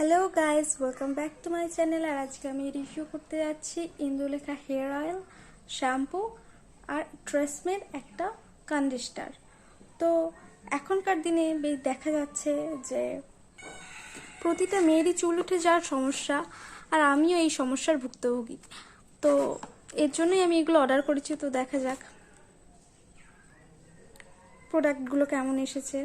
Hello guys, welcome back to my channel. আর আজকে আমি রিভিউ করতে যাচ্ছি ইন্দুলেখা হেয়ার অয়েল, শ্যাম্পু আর ট্রেসমের একটা কন্ডিশনার। তো এখনকার দিনে দেখা যাচ্ছে যে প্রতিটা মেয়েরই চুল উঠে যাওয়ার সমস্যা, আর আমিও এই সমস্যার ভুক্তভোগী। তো এর জন্যই আমি এগুলো অর্ডার করেছি। তো দেখা যাক প্রোডাক্টগুলো কেমন এসেছে।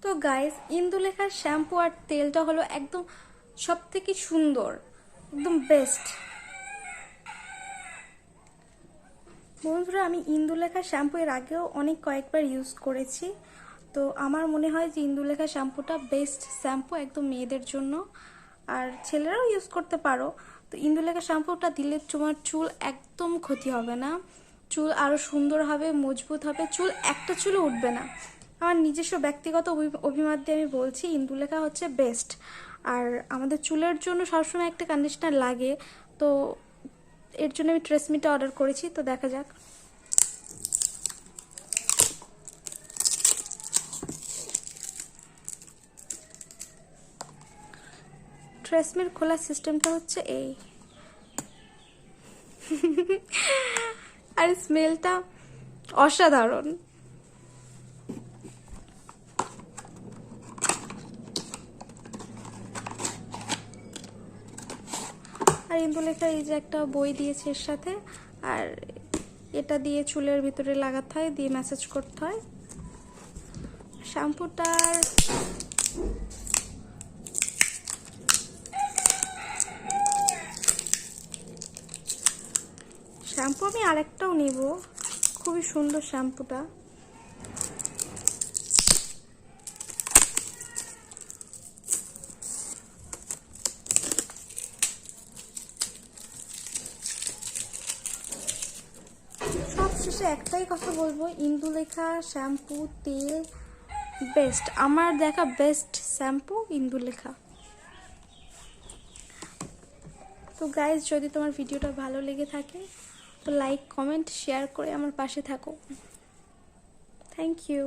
তো গাইস, ইন্দুলেখার শ্যাম্পু আর তেলটা হলো একদম সব থেকে সুন্দর, একদম বেস্ট। বন্ধুরা, আমি ইন্দুলেখার শ্যাম্পু এর আগেও কয়েকবার ইউজ করেছি। তো আমার মনে হয় যে ইন্দুলেখা শ্যাম্পুটা বেস্ট শ্যাম্পু একদম মেয়েদের জন্য, আর ছেলেরাও ইউজ করতে পারো। তো ইন্দুলেখা শ্যাম্পুটা দিলে তোমার চুল একদম ক্ষতি হবে না, চুল আরও সুন্দর হবে, মজবুত হবে, একটা চুলও উঠবে না। আমার নিজস্ব ব্যক্তিগত অভিমত দিয়ে আমি বলছি ইন্দুলেখা হচ্ছে বেস্ট। আর আমাদের চুলের জন্য সবসময় একটা কন্ডিশনার লাগে, তো এর জন্য আমি ট্রেসমিটা অর্ডার করেছি। তো দেখা যাক। ট্রেসমির খোলার সিস্টেমটা হচ্ছে এই, আর স্মেলটা অসাধারণ। আর ইন্দুলেখা এই যে একটা বই দিয়েছে এর সাথে, আর এটা দিয়ে চুলের ভিতরে লাগাতে হয়, দিয়ে ম্যাসাজ করতে হয়। শ্যাম্পুটার শ্যাম্পু আমি আরেকটাও নিব, খুবই সুন্দর শ্যাম্পুটা। সবশেষে একটাই কথা বলবো, ইন্দুলেখা শ্যাম্পু তেল বেস্ট, আমার দেখা বেস্ট শ্যাম্পু ইন্দুলেখা। তো গাইজ, যদি তোমার ভিডিওটা ভালো লেগে থাকে তো লাইক, কমেন্ট, শেয়ার করে আমার পাশে থাকো। Thank you.